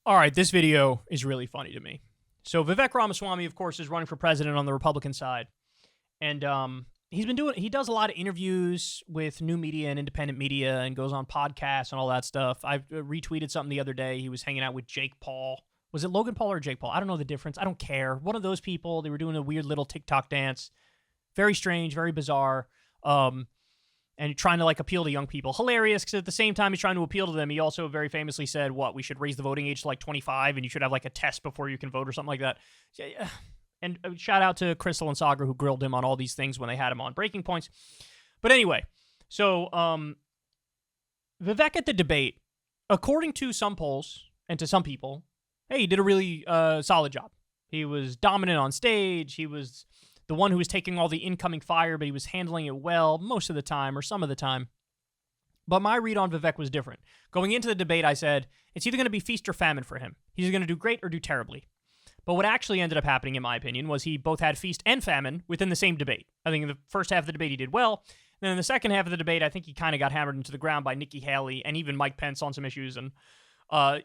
All right, this video is really funny to me. So Vivek Ramaswamy, of course, is running for president on the Republican side. And he does a lot of interviews with new media and independent media and goes on podcasts and all that stuff. I retweeted something the other day. He was hanging out with Jake Paul. Was it Logan Paul or Jake Paul? I don't know the difference. I don't care. One of those people. They were doing a weird little TikTok dance. Very strange, very bizarre. And trying to like appeal to young people. Hilarious, because at the same time he's trying to appeal to them, he also very famously said, we should raise the voting age to like 25 and you should have like a test before you can vote or something like that. And shout out to Crystal and Sagar who grilled him on all these things when they had him on Breaking Points. But anyway, so Vivek at the debate, according to some polls and to some people, hey, he did a really solid job. He was dominant on stage. He was the one who was taking all the incoming fire, but he was handling it well most of the time or some of the time. But my read on Vivek was different. Going into the debate, I said, it's either going to be feast or famine for him. He's either going to do great or do terribly. But what actually ended up happening, in my opinion, was he both had feast and famine within the same debate. I think in the first half of the debate, he did well. Then in the second half of the debate, I think he kind of got hammered into the ground by Nikki Haley and even Mike Pence on some issues. And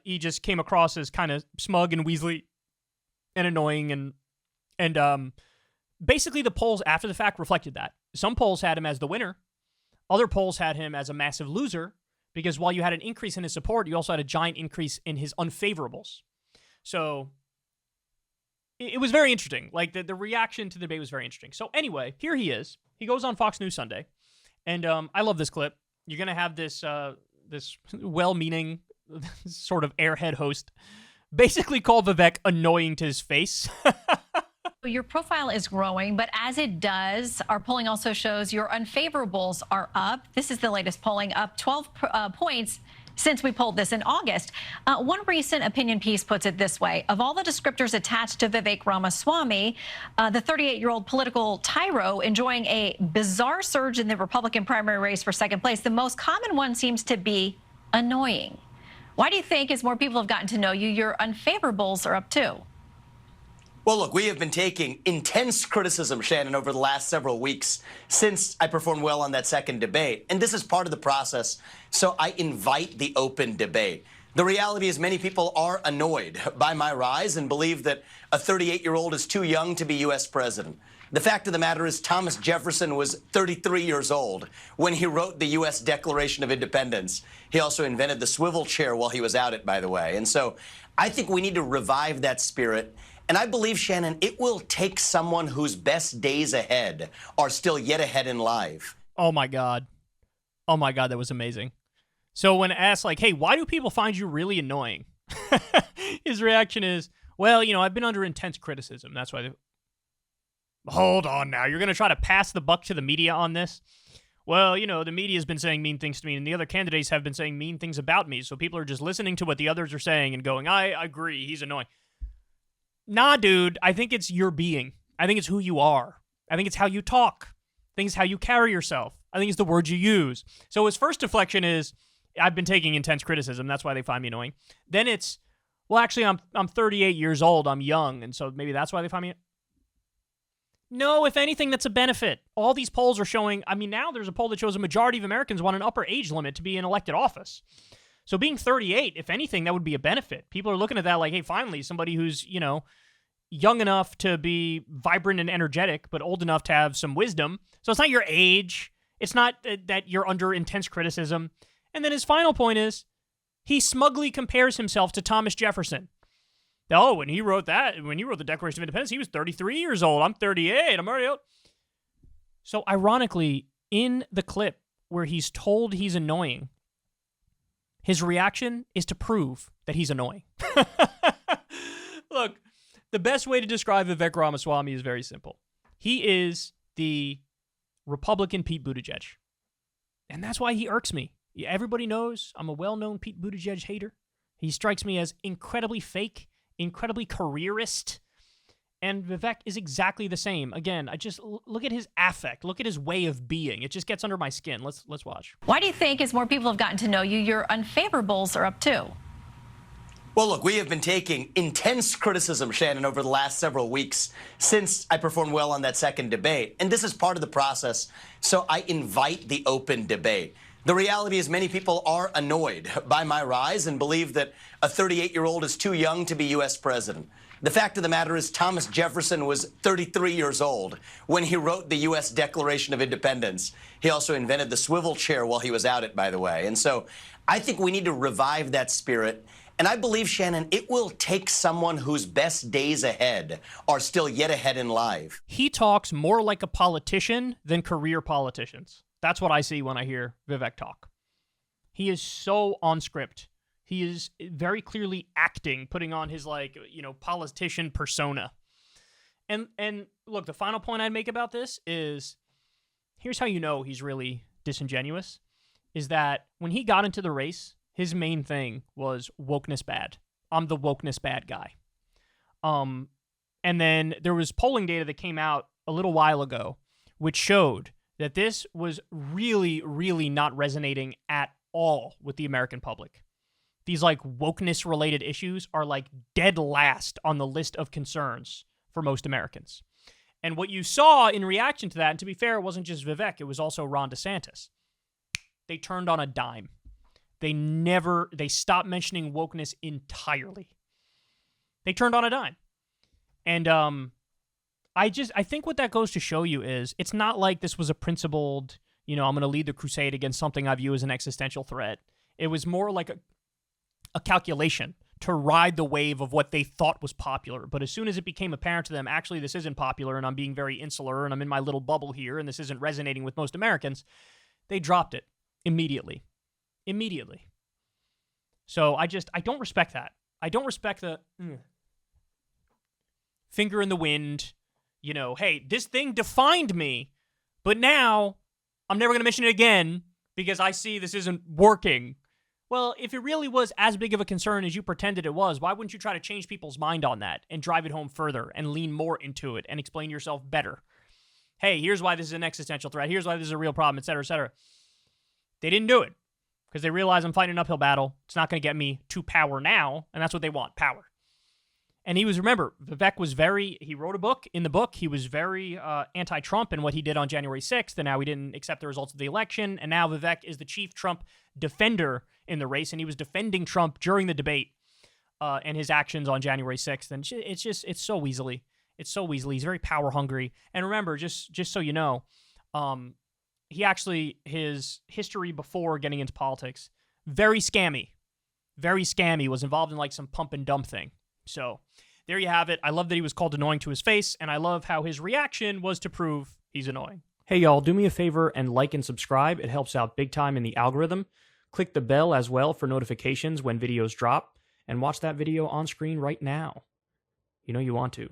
he just came across as kind of smug and weaselly and annoying. And basically, the polls after the fact reflected that. Some polls had him as the winner. Other polls had him as a massive loser because while you had an increase in his support, you also had a giant increase in his unfavorables. So it was very interesting. Like the reaction to the debate was very interesting. So anyway, here he is. He goes on Fox News Sunday. And I love this clip. You're going to have this well-meaning sort of airhead host basically call Vivek annoying to his face. Your profile is growing, but as it does, our polling also shows your unfavorables are up. This is the latest polling, up 12 points since we polled this in August. One recent opinion piece puts it this way. Of all the descriptors attached to Vivek Ramaswamy, the 38-year-old political tyro enjoying a bizarre surge in the Republican primary race for second place, the most common one seems to be annoying. Why do you think, as more people have gotten to know you, your unfavorables are up too? Well, look, we have been taking intense criticism, Shannon, over the last several weeks since I performed well on that second debate. And this is part of the process. So I invite the open debate. The reality is many people are annoyed by my rise and believe that a 38-year-old is too young to be U.S. president. The fact of the matter is Thomas Jefferson was 33 years old when he wrote the U.S. Declaration of Independence. He also invented the swivel chair while he was out it, by the way. And so I think we need to revive that spirit. And I believe, Shannon, it will take someone whose best days ahead are still yet ahead in life. Oh, my God. Oh, my God, that was amazing. So when asked, like, hey, why do people find you really annoying? His reaction is, well, I've been under intense criticism. That's why. Hold on now. You're going to try to pass the buck to the media on this? Well, the media has been saying mean things to me, and the other candidates have been saying mean things about me. So people are just listening to what the others are saying and going, I agree, he's annoying. Nah, dude, I think it's your being. I think it's who you are. I think it's how you talk. I think it's how you carry yourself. I think it's the words you use. So his first deflection is, I've been taking intense criticism. That's why they find me annoying. Then it's, well, actually, I'm 38 years old. I'm young, and so maybe that's why they find me. No, if anything, that's a benefit. All these polls are showing, now there's a poll that shows a majority of Americans want an upper age limit to be in elected office. So being 38, if anything, that would be a benefit. People are looking at that like, hey, finally, somebody who's, young enough to be vibrant and energetic, but old enough to have some wisdom. So it's not your age. It's not that you're under intense criticism. And then his final point is, he smugly compares himself to Thomas Jefferson. Oh, when he wrote the Declaration of Independence, he was 33 years old. I'm 38. I'm already out. So ironically, in the clip where he's told he's annoying, his reaction is to prove that he's annoying. Look, the best way to describe Vivek Ramaswamy is very simple. He is the Republican Pete Buttigieg. And that's why he irks me. Everybody knows I'm a well-known Pete Buttigieg hater. He strikes me as incredibly fake, incredibly careerist. And Vivek is exactly the same. Again, I just look at his affect. Look at his way of being. It just gets under my skin. Let's watch. Why do you think, as more people have gotten to know you, your unfavorables are up too? Well, look, we have been taking intense criticism, Shannon, over the last several weeks since I performed well on that second debate. And this is part of the process. So I invite the open debate. The reality is many people are annoyed by my rise and believe that a 38-year-old is too young to be U.S. president. The fact of the matter is Thomas Jefferson was 33 years old when he wrote the U.S. Declaration of Independence. He also invented the swivel chair while he was out it, by the way. And so I think we need to revive that spirit. And I believe, Shannon, it will take someone whose best days ahead are still yet ahead in life. He talks more like a politician than career politicians. That's what I see when I hear Vivek talk. He is so on script. He is very clearly acting, putting on his, politician persona. And look, the final point I'd make about this is, here's how you know he's really disingenuous, is that when he got into the race, his main thing was wokeness bad. I'm the wokeness bad guy. And then there was polling data that came out a little while ago, which showed that this was really, really not resonating at all with the American public. These wokeness-related issues are dead last on the list of concerns for most Americans. And what you saw in reaction to that, and to be fair, it wasn't just Vivek, it was also Ron DeSantis. They turned on a dime. They stopped mentioning wokeness entirely. They turned on a dime. And I think what that goes to show you is it's not like this was a principled, I'm going to lead the crusade against something I view as an existential threat. It was more like a calculation to ride the wave of what they thought was popular. But as soon as it became apparent to them, actually, this isn't popular and I'm being very insular and I'm in my little bubble here and this isn't resonating with most Americans, they dropped it immediately. Immediately. So I don't respect that. I don't respect the finger in the wind, hey, this thing defined me, but now I'm never going to mention it again because I see this isn't working. Well, if it really was as big of a concern as you pretended it was, why wouldn't you try to change people's mind on that and drive it home further and lean more into it and explain yourself better? Hey, here's why this is an existential threat. Here's why this is a real problem, et cetera, et cetera. They didn't do it because they realize I'm fighting an uphill battle. It's not going to get me to power now, and that's what they want, power. And remember, Vivek was he wrote a book. In the book, he was very anti-Trump in what he did on January 6th, and now he didn't accept the results of the election, and now Vivek is the chief Trump defender in the race, and he was defending Trump during the debate and his actions on January 6th, and it's so weaselly. It's so weaselly. He's very power-hungry. And remember, just so you know, his history before getting into politics, very scammy, was involved in some pump and dump thing. So there you have it. I love that he was called annoying to his face, and I love how his reaction was to prove he's annoying. Hey, y'all, do me a favor and like and subscribe. It helps out big time in the algorithm. Click the bell as well for notifications when videos drop, and watch that video on screen right now. You know you want to.